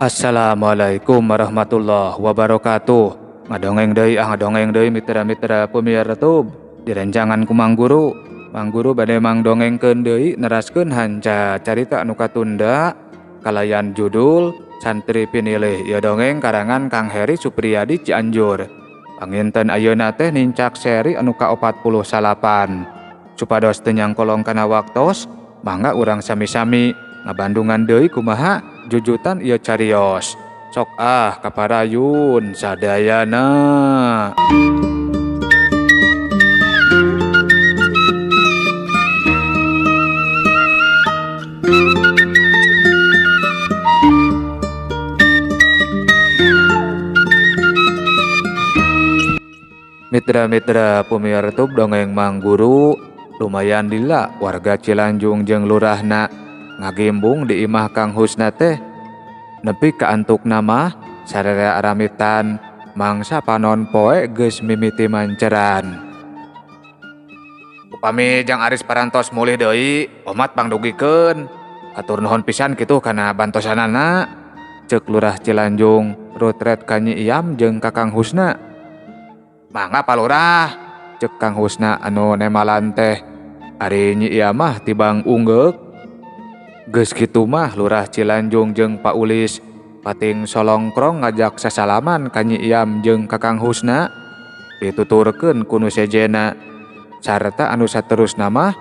Assalamualaikum warahmatullahi wabarakatuh. Ngadongeng deui mitra-mitra pemiar YouTube. Direncangan ku Mang Guru. Mang Guru bade mangdongengkeun deui neraskeun hanca carita anu katunda kalayan judul Santri Pinilih. Ieu dongeng karangan Kang Heri Supriyadi Cianjur. Panginten ayeuna teh nincak seri anu ka-48. Supados teu nyangkolong kana waktos, mangga urang sami-sami ngabandungan deui kumaha jujutan ieu carios. Sok kaparayun sadayana. Mitra-mitra pemiar YouTube dongeng Mang Guru, lumayan lila warga Cilanjung jeung lurahna ngagimbung di imah Kang Husna teh nepi ka antukna mah sararea aramitan mangsa panon poe geus mimiti manceran. Upami Jang Aris parantos mulih deui, omat pangdugikeun. Atur nuhun pisan kitu kana bantosanana, ceuk Lurah Cilanjung rutret ka Nyi Iyam jeung ka Kang Husna. Mangga Pak Lurah, ceuk Kang Husna anu nemalan teh. Ari Nyi Iyam mah tibang unggeuk. Geus kitu mah Lurah Cilanjung jeung Pak Ulis pating solongkrong ngajak sasalaman ka Nyi Iyam jeung ka Kang Husna. Dituturkeun ku nu sejena. Sarta anu saterusna mah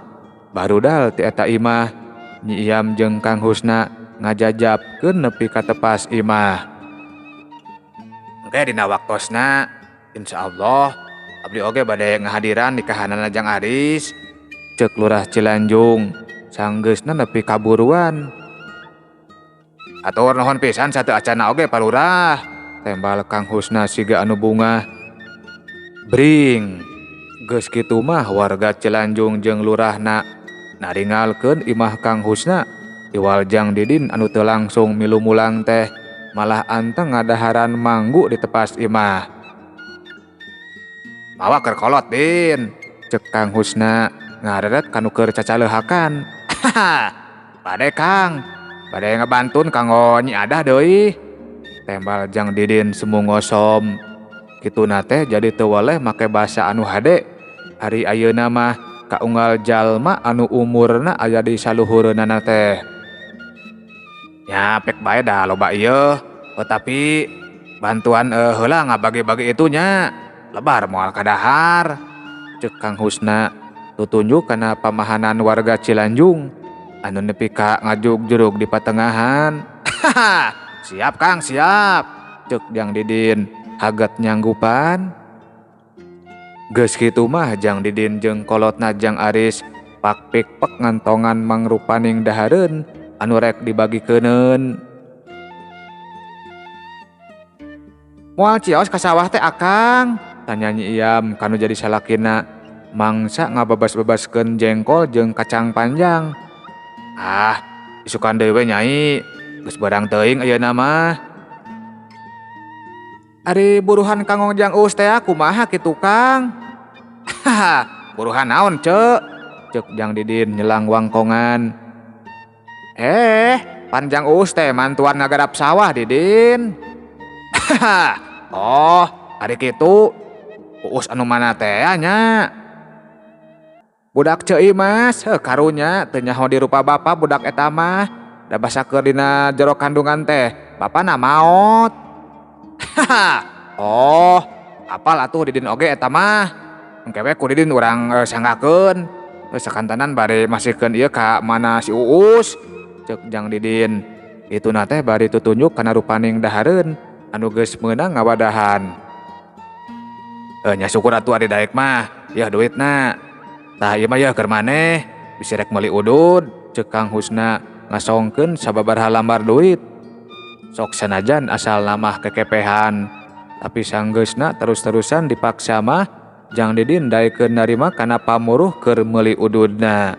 barudal ti eta imah. Nyi Iyam jeung Kang Husna ngajajabkeun nepi ka tepas imah. Engke dina waktosna insyaallah abdi oge bade ngahadiran nikahanana Jang Aris, ceuk Lurah Cilanjung sanggeusna nepi kaburuan. Atur nuhun pisan sateu acana oge Pak Lurah, tembal Kang Husna siga anu bungah. Bring, geus kitu mah warga Cilanjung jeung lurahna naringalkeun imah Kang Husna. Iwaljang Didin anu teu langsung milu mulang teh malah anteng ngadaharan manggu di tepas imah. Mawa keur kolot Din, ceuk Kang Husna ngareret kanu keur cacaleuhakan. Bade Kang, bade ngabantun kanggo Nyi Adah deui, tembal Jang Didin semu ngosom. Kituna teh jadi teu weleh make basa anu hade. Ari ayeuna mah kaunggal jalma anu umurna aya di saluhureunana teh. Ya pek bae dah loba ieu, tapi bantuan heula ngabagi-bagi itunya. Lebar moal kadahar, ceuk Kang Husna tutunjuk kana pamahanan warga Cilanjung anu nepi ka ngajug-jurug di patengahan. Siap Kang, siap, ceuk Jang Didin haget nyanggupan. Geus kitu mah Jang Didin jeung kolotna Jang Aris pak-pik-pek ngantongan mangrupaning dahareun anu rek dibagikeuneun. Moal cios ka sawah teh Akang, tanya Nyi Iyam kanu jadi salakina mangsa ngababas-babaskeun jengkol jeung kacang panjang. Isukan deui we Nyai, geus barang teuing ayeuna mah. Ari buruhan kanggo Jang Us teh kumaha kitu Kang? Buruhan naon ceuk Jang Didin nyelang wangkongan. Pan Jang Us teh mantuan ngagarap sawah Didin. Oh, ari kitu. Uus anu mana teh nya? Budak ceuy Mas, karunya teu nyaho di rupa bapa budak eta mah. Da basa keur dina jero kandungan teh, bapana maot. Oh, apal atuh Didin oge eta mah. Engke we ku Didin urang sanggakeun. Sakantanan bari masihkeun ieu ka mana si Uus, ceuk Jang Didin. Ituna teh bari tutunjuk kana rupaning dahareun anu geus meunang ngawadahan. Nya syukur atuh ari daek mah, yeuh duitna. Tah ieu mah yeuh keur maneh, bisi rek meuli udud, ceuk Kang Husna ngasongkeun sababaraha lambar duit. Sok sanajan asal mah kekepehan, tapi sanggeusna terus-terusan dipaksa mah Jang Didin daekeun narima kana pamuruh keur meuli ududna.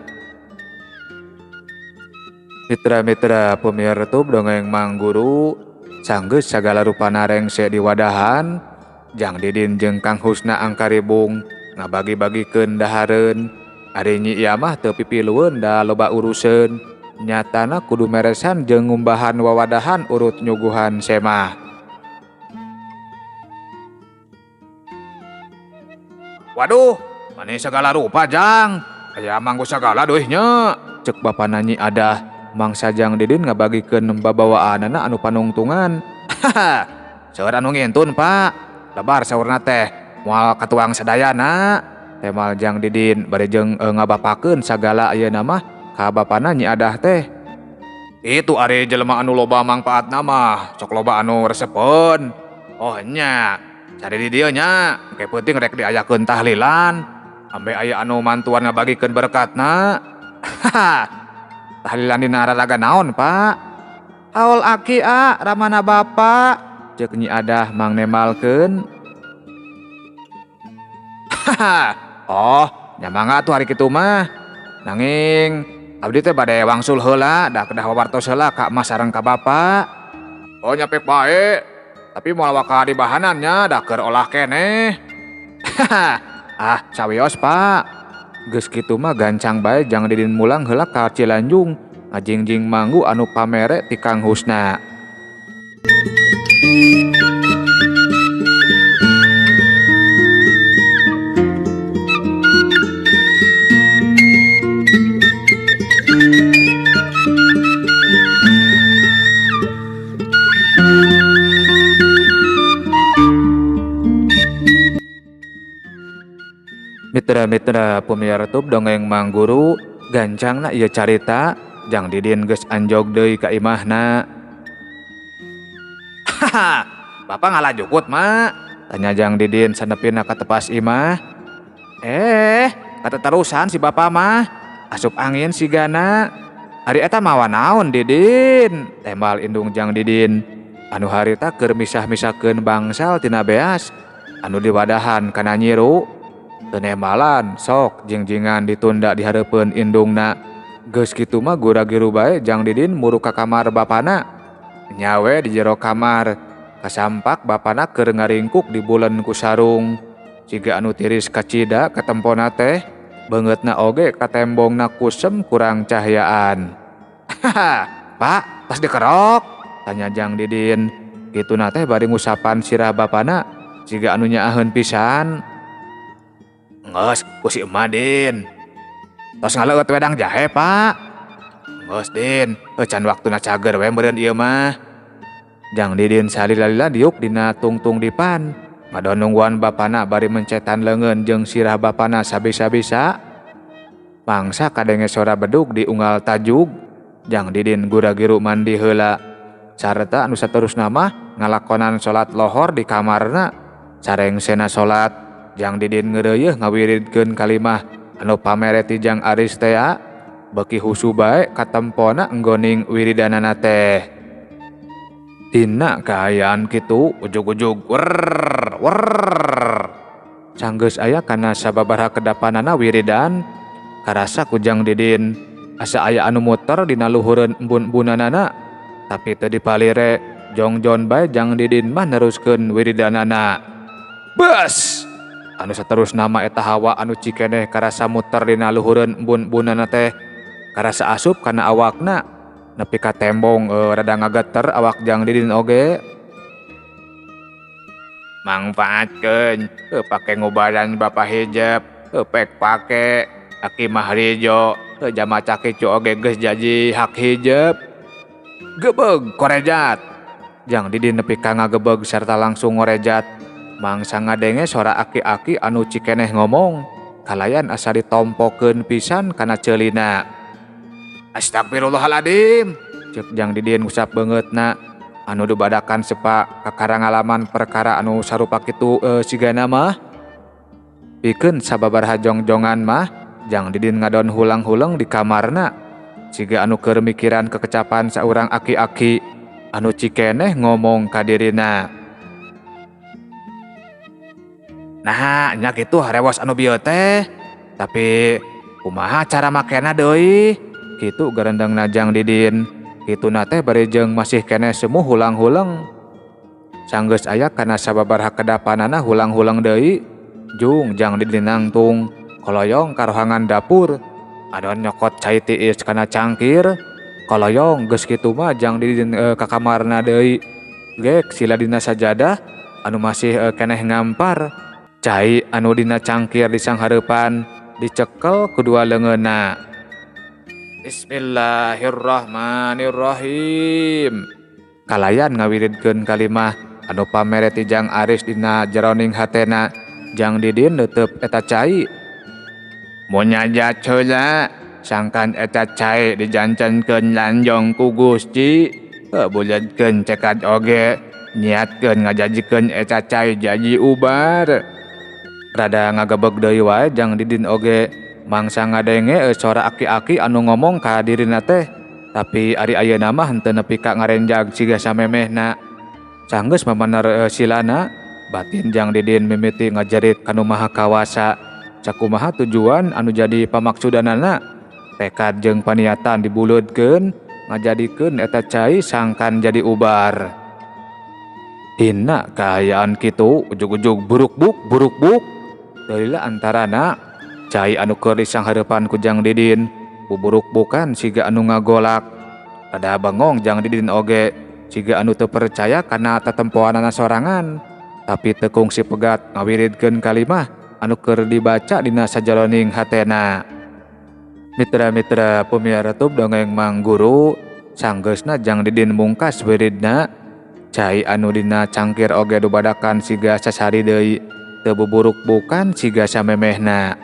Mitra-mitra pemiar YouTube dongeng Mang Guru, sanggeus sagala rupana rengse di wadahan, Jang Didin jeung Kang Husna angkaribung ngabagi-bagikeun dahareun. Ari Nyi Iyam mah teu pipilueun da loba uruseun, nyatana kudu meresan jeung ngumbahan wawadahan urut nyuguhan semah. Waduh, mana segala rupa Jang. Aya manggu segala deuih nya. Cek bapana Nyi Adah. Mang Sajang Didin ngabagikeun babawaanana anu panungtungan. Haha. Seueur anu ngintun, Pak. Lebar saurna teh. Moal katuang sadayana. Temal Jang Didin bari jeung ngabapakeun sagala ayeuna mah ka bapana Nyi Adah teh. Itu ari jelema anu loba mangpaatna mah, sok loba anu resepeun. Oh nya. Cari di dieu nya, ke penting rek diayakeun tahlilan, ambe aya anu mantuan ngabagikeun berkatna. Haha. Tahlilan dina raraga naon, Pak? Haul aki ramana Bapak, ceuk Nyi Adah mang nemalkeun. Haha. Oh, nya mangga atuh hari kitu mah. Nanging abdi teh bade wangsul heula, da kedah wawartos heula ka Mas sareng ka Bapak. Oh nyapek bae. Tapi moal waka di bahanannya dah keur olah keneh. Ah, sawios Pak. Geus kitu mah gancang bae Jang Didin mulang heula ka Cilanjung ngajingjing manggu anu pamere ti Kang Husna. Mitra-mitra pemirsa dongeng Mang Guru, gancangna ieu carita Jang Didin geus anjog deui ka imahna. Haha, Bapak ngalajukut, Mak? Tanya Jang Didin sanepina ka tepas imah. Kateterusan si Bapak mah, asup angin sigana. Ari eta mawa naon Didin? Tembal indung Jang Didin. Anu harita keur misah-misahkeun bangsal tina beas, anu diwadahan kana nyiru. Tenemalan sok jingjingan ditunda di hareupeun indungna. Geus kitu mah gura-giru bae Jang Didin muru ka kamar bapana. Nyawe di jero kamar, kasampak bapana keur ngaringkuk di buleun ku sarung. Siga anu tiris kacida ka tempona teh, beungeutna oge ka tembongna kusem kurang cahyaan. Haha, Pak, tos dikerok? Tanya Jang Didin. Kituna teh bari ngusapan sirah bapana, siga anu nyaaheun pisan. Ngeus ku si Emak Din. Tos ngaleut wedang jahe, Pak. Ngeus Din, can waktuna cager we meureun ieu mah. Jang Didin salila-lila diuk dina tungtung dipan. Ngadonungguan bapana bari mencetan leungeun jeung sirah bapana sabisa-bisa. Mangsa kadenge sora bedug di unggal tajug. Jang Didin gura-giru mandi heula. Sarta anu saterusna mah ngalakonan salat lohor di kamarna. Sareng sena salat Jang Didin ngeureuyeuh ngawiridkeun kalimah anu pamere ti Jang Aris teh, beuki husu bae ka tempona enggoning wiridanana teh. Dina kaayaan kitu ujug-ujug sanggeus aya kana sababaraha kedapanana wiridan, karasa ku Jang Didin asa aya anu muter dina luhureun embun-embunanana, tapi teu dipalire jongjon bae Jang Didin mah neruskeun wiridanana. Bas! Anu saterusna mah eta hawa anu cikeneh karasa muter dina luhureun embun-embunana teh, karasa asup kana awakna, nepi ka tembong rada ngageter awak Jang Didin oge. Mangpaatkeun, teu pake ngubaran Bapak hijab, teu pek pake aki mah rijo, teu jamaca kicu oge geus jaji hak hijab. Gebeg korejat. Jang Didin nepi ka ngagebeg sarta langsung ngorejat. Mangsa ngadenge suara aki-aki anu cikeneh ngomong, kalayan asa ditompokeun pisan kana ceulina. Astagfirullahaladzim, ceuk Jang Didin ngusap beungeutna, anu dibadakan sepa kakara ngalaman perkara anu sarupa kitu sigana mah. Pikeun sababaraha jongjongan mah, Jang Didin ngadon hulang-hulang di kamarna, siga anu keur mikiran kekecapan saurang aki-aki anu cikeneh ngomong ka dirina. Nah, nya kitu harewas anu bieu teh. Tapi kumaha cara makena deui? Kitu garendengna Jang Didin. Kituna teh bari jeung masih keneh semu hulang-hulang. Sanggeus aya kana sababaraha kedapanana hulang-hulang deui, jung Jang Didin nangtung koloyong ka rohangan dapur. Adon nyokot cai tiis kana cangkir. Kaloyong geus kitu mah jang didin ka kamarna deui. Gek sila dina sajadah anu masih keneh ngampar. Cai anu dina cangkir di sanghareupan dicekel kedua leungeunna. Bismillahirrahmanirrahim. Kalayan ngawiridkeun kalimah anu pamere ti Jang Aris dina jeroning hatena. Jang Didin neuteub eta cai. Mun nyajat heula sangkan eta cai dijancenkeun lanjong ku Gusti. Buledkeun cekat oge niatkeun ngajajikeun eta cai jadi ubar. Rada ngagebeg deui wae Jang Didin oge mangsa ngadenge suara aki-aki anu ngomong ka dirina teh. Tapi ari ayeuna mah henteu nepi ka ngarenjag siga samemehna. Sanggeus mamaner silana, batin Jang Didin mimiti ngajerit kanu Maha Kawasa. Sakumaha tujuan anu jadi pamaksudanana. Tekad jeung paniatan dibuleudkeun ngajadikeun eta cai sangkan jadi ubar. Dina kaayaan kitu ujug-ujug buruk-buk. Deulila antarana cai anu keur disanghareupan ku Jang Didin buburuk-bukan siga anu ngagolak. Rada bengong Jang Didin oge siga anu teu percaya kana tatempoanana sorangan. Tapi teu kungsi pegat ngawiridkeun kalimah anu keur dibaca dina sajeroning hatena. Mitra-mitra pemiara tub dongeng Mang Guru, sanggeusna Jang Didin mungkas wiridna. Cai anu dina cangkir oge dubadakan siga sasari deui, teu buburuk-bukan siga samemehna.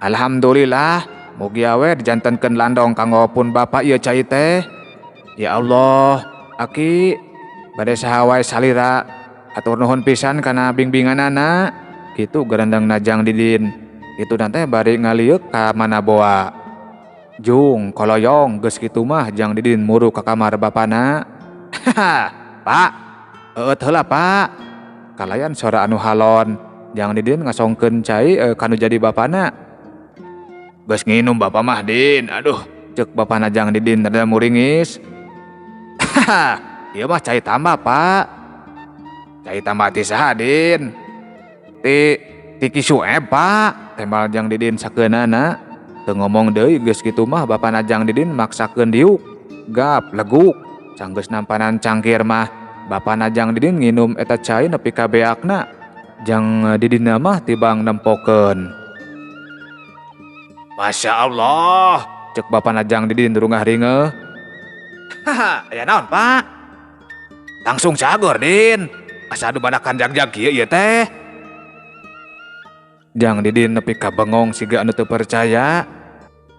Alhamdulillah, mugi awe dijantenkeun landong kanggo pun Bapak ieu cai teh. Ya Allah, Aki bade saha wae salira atur nuhun pisan kana bingbinganana. Kitu garandangna Jang Didin. Kitu teh bari ngalieuk ka Manaboa. Jung koloyong geus kitu mah Jang Didin muru ka kamar bapana. Pak, eueut heula Pak. Kalayan suara anu halon. Jang Didin ngasongkeun cai kanu jadi bapana. Geus nginum Bapak mah Din. Aduh, ceuk bapana Jang Didin rada muringis. Ieu mah cai tambah Pak. Cai tambah ti saha Din? Ti Kisueb Pak. Tembal Jang Didin sakeunana. Teu ngomong deui geus kitu mah bapana Jang Didin maksakeun diuk. Gap leguk. Sanggeus nampanan cangkir mah bapana Jang Didin nginum eta cai nepi ka beakna. Jang Didin mah tibang nempokeun. Masya Allah, cek bapana Jang Didin rungah ringeh. Aya naon Pak? Langsung cagor Din. Asa adu badakan jag-jag kieu ieu teh. Jang Didin nepi ka bengong siga anu teu percaya.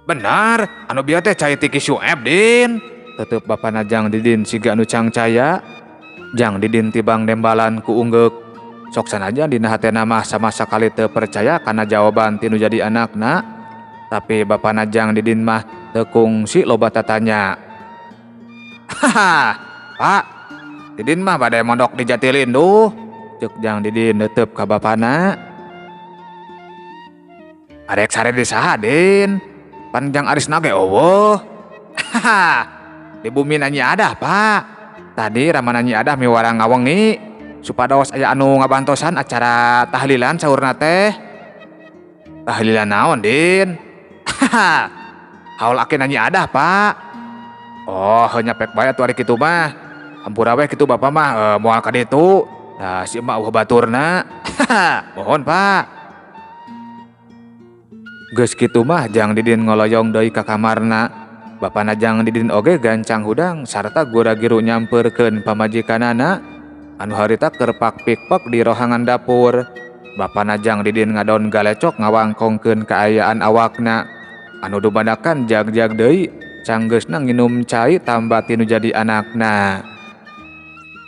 Benar, anu bieu teh cai ti Kisueb Din. Tetep bapana Jang Didin siga anu cangcaya. Jang Didin tibang nembalan ku unggeuk. Sok sanajan dina hatena mah sama sakali teu percaya kana jawaban ti nu jadi anakna. Tapi bapana Jang Didin mah teu kungsi loba tatanya. Pak, Didin mah bade mondok di Jatilindu. Cek Jang Didin neuteup ka bapana. Arek sare di saha Din? Pan Jang Aris nage eueuh. Di bumi Nyi Adah Pak. Tadi ramana Nyi Adah miwara ngawengi supados aya anu ngabantosan acara tahlilan saurna teh. Tahlilan naon Din? Haul akeun Nyi Adah Pak. Oh, nyapek bae atuh ari kitu mah. Hampura we kitu Bapak mah moal ka ditu. Da si emak eueuh baturna. Mohon Pak. Geus kitu mah Jang Didin ngoloyong deui ka kamarna. Bapana Jang Didin oge gancang hudang sarta gura-giru nyampeurkeun pamajikanana anu harita keur pak-pikpek di rohangan dapur. Bapana Jang Didin ngadon galecok ngawangkongkeun kaayaan awakna. Anu dumadakan jag-jag deui canggeusna nginum cai tambah tinu jadi anakna.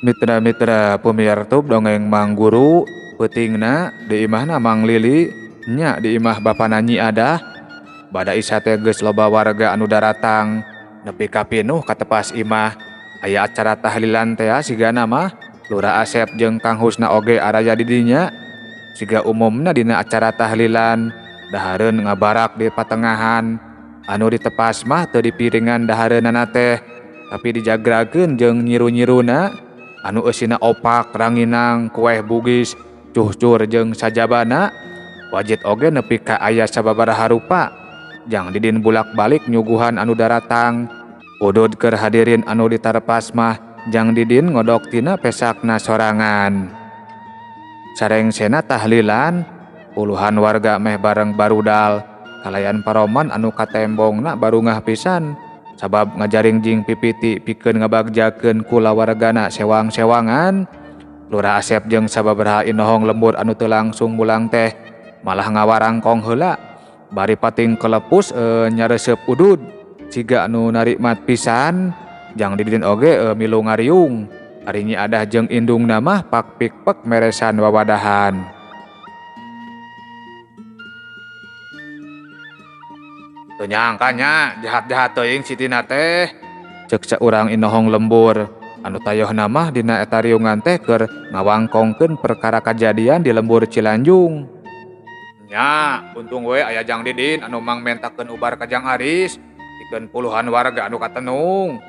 Mitra-mitra pemiartub dongeng Mang Guru, peutingna di imahna Mang Lili nya di imah bapana Nyi Adah. Bada isa teh geus loba warga anu daratang nepi ka pinuh ka tepas imah. Aya acara tahlilan teh sigana mah Lurah Asep jeung Kang Husna oge araya di dinya. Siga umumna dina acara tahlilan dahareun ngabarak di patengahan. Anu ditepas mah teu dipiringan dahareunana teh, tapi dijagrakeun jeung nyiru-nyiruna anu eusina opak, ranginang, kueh bugis, cuhcur jeung sajabana. Wajit oge nepi ka aya sababaraha rupa. Jang Didin bulak-balik nyuguhan anu daratang. Udud keur hadirin anu ditarepas mah Jang Didin ngodok tina pesakna sorangan. Sareng sena tahlilan, puluhan warga meh bareng barudal. Kalayan paroman anu katembongna barungah pisan. Sabab ngajaring jing pipiti pikeun ngabagjakeun kula wargana sewang-sewangan. Lurah Asep jeung sababaraha inohong lembur anu teu langsung mulang teh malah ngawarangkong heula. Bari pating kelepus nyaresep udud. Siga anu narikmat pisan, Jang Didin oge milu ngariung. Ari Nyi Adah jeung indungna mah pak-pikpek meresan wawadahan. Teu nyangkanya jahat-jahat teuing si Tina teh, ceuk saurang inohong lembur. Anu tayohna mah dina eta riungan teh keur ngawangkongkeun perkara kajadian di lembur Cilanjung. Nya, untung we aya Jang Didin anu mangmentakeun ubar ka Jang Aris. Pikeun puluhan warga anu katenung.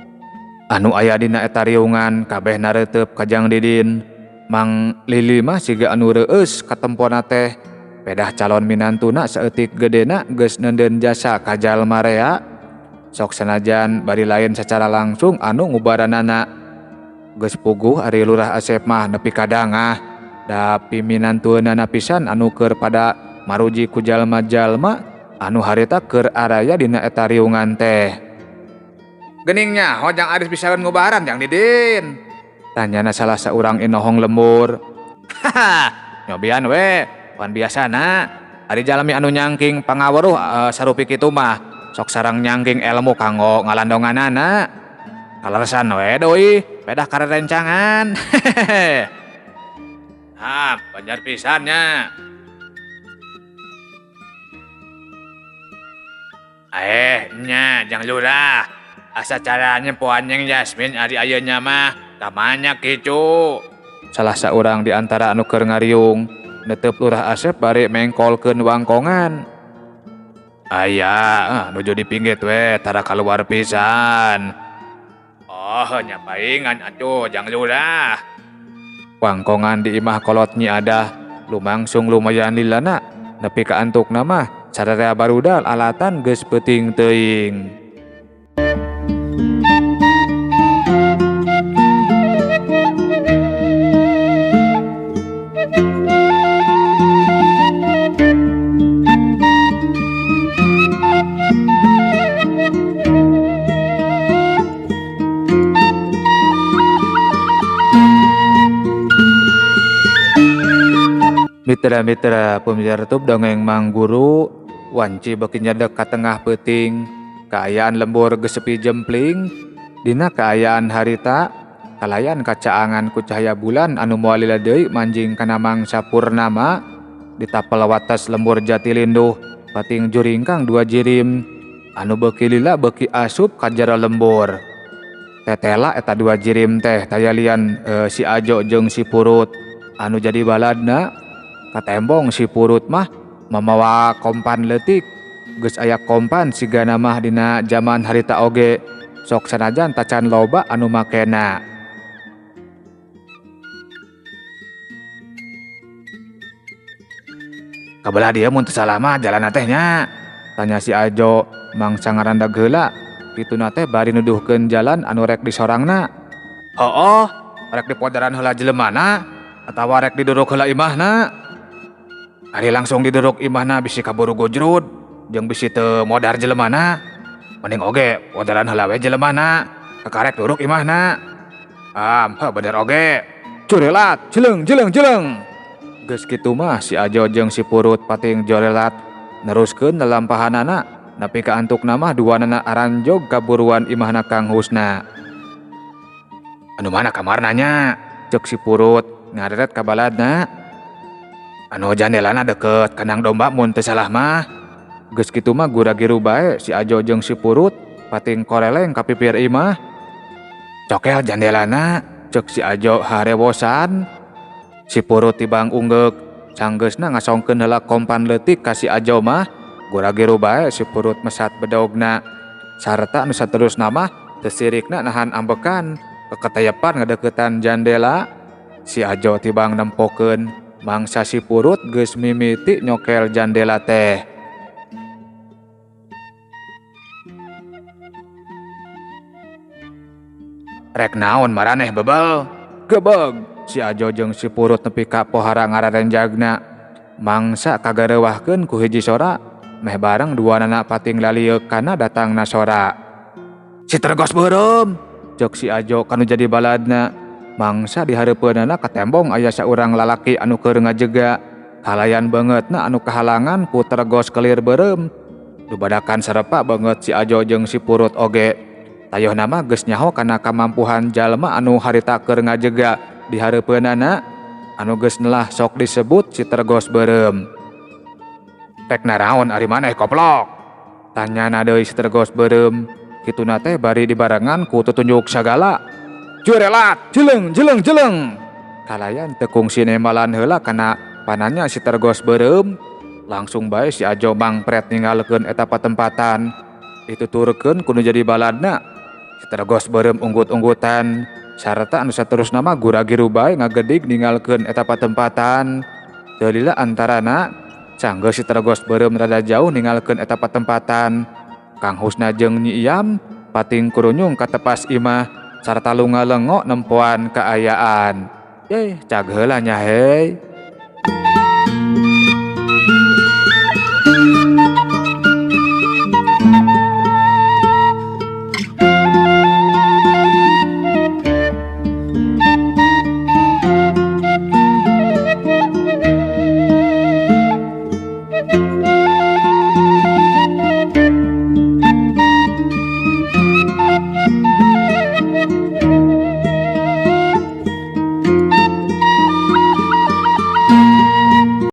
Anu aya dina eta riungan kabeh nareuteup ka Jang Didin. Mang Lili mah siga anu reueus katempona teh. Pedah calon minantuna saeutik gedena geus neudeun jasa ka jalma rea. Sok sanajan bari lain secara langsung anu ngubaranana. Geus puguh ari Lurah Asep mah nepi ka dangah. Da piminantueunana pisan anu keur pada maruji ku jalma-jalma anu harita keur araya dina eta riungan teh. Geningnya Jang Aris pisaeun ngubaran Jang Didin. Tanyana salah saurang inohong lembur. Haha, nyobian we, pan biasana. Ari jalmi anu nyangking pangaweruh sarupi kitu mah sok sareng nyangking ilmu kanggo ngalandonganana. Kaleresan we doi, pedah karerencangan. Hehehe. Ah, banjar pisannya. Nya, Jang Lurah. Asa caranya poan yang Yasmin ari ayeuna mah kamanya kicu. Salah saurang di antara anu keur ngariung, netep Lurah Asep bari mengkolkeun wangkongan. Aya, nuju dipinggit we tara kaluar pisan. Oh, nya paingan atuh Jang Lurah. Wangkongan di imah kolot Nyi Adah lumangsung lumayan lilana, nepi ka antukna mah sararea barudal alatan geus peuting teuing. Mitra-mitra pemirsa YouTube dongeng Mang Guru, wanci beuki nyedek ka tengah peuting. Kaayaan lembur geus sepi jempling. Dina kaayaan harita kalayan kacaangan ku cahaya bulan anu moal lila deui manjing kana mangsa purnama. Ditapel wates lembur Jatilinduh pating juringkang dua jirim. Anu beuki lila beuki asup ka jero lembur. Tetela eta dua jirim teh tayalian si Ajo jeung si Purut. Anu jadi baladna katembong si Purut mah mamawa kompan leutik. Geus aya kompan sigana mah dina zaman harita oge. Sok sanajan tacan loba anu makena. Kabelah dia mun teu salah mah jalanna teh nya. Tanya si Ajo mangsa ngarandag heula. Kituna teh bari nuduhkeun jalan anu rek di sorangna. Heuh, rek di podaran heula jelemana atawa rek diduruk heula imahna. Ari langsung diduruk imahna bisi kaburu gojrut jeung bisi teu modar jelemana. Mending oge podaran heula we jelemana, kakarek duruk imahna. Bener oge. Curelat, jeleng. Geus kitu mah si Ajo jeung si Purut pating jorelat neruskeun lalampahanana nepi ka antukna mah duanana aranjog kaburuan imahna Kang Husna. Anu mana kamarna nya? Ceuk si Purut ngareret ka baladna. Anu jandelana deket kandang domba mun teu salah mah. Geus kitu mah gura-giru bae si Ajo jeung si Purut pating koreleng ka pipir imah. Cokel jandelana, ceuk si Ajo harewosan. Si Purut tibang unggek, sanggeusna ngasongkeun heula kompan leutik ka si Ajo mah. Gura-giru bae si Purut mesat bedogna. Sarta anu saterusna mah teu sirikna nahan ambekan keketayepan ngadeuketan jandela. Si Ajo tibang nempokeun mangsa si Purut geus mimiti nyokel jandela teh. Rek naon maraneh bebel? Gebeg si Ajo jeung si Purut nepi ka pohara ngararenjagna. Mangsa kagarewahkeun ku hiji sora, meh bareng duanana pating lalieuk kana datangna sora. Si tergos beureum, cek si Ajo kanu jadi baladna. Mangsa di hareupeunana ka tembong aya saurang lalaki anu keur ngajega. Kalayan bangetna anu kahalangan ku tergos kelir beureum. Dubadakan sarepa banget si Ajo jeung si Purut oge. Tayohna mah geus nyaho kana kamampuhan jalma anu harita keur ngajega di hareupeunana, anu geus neulah sok disebut si tergos beureum. Rek naraon ari maneh koplok? Tanyana deui si tergos beureum. Kituna teh bari dibarengan ku tutunjuk sagala. Jurelat, jeleng jeleng jeleng. Kalayan teu kungsi nembalan heula kana pananya si tergos beureum. Langsung bae si Ajo mangpret ninggalkeun eta patempatan. Dituturkeun kudu jadi baladna. Si tergos beureum unggut-unggutan sarta anu saterusna mah gura-giru bae ngagedig ninggalkeun eta patempatan. Teu lila antarana canggeus si tergos beureum rada jauh ninggalkeun eta patempatan. Kang Husna jeung Nyi Iyam pating kurunyung ka tepas imah sarta lunga lengo nempoan kaayaan. Cag heula nya hei.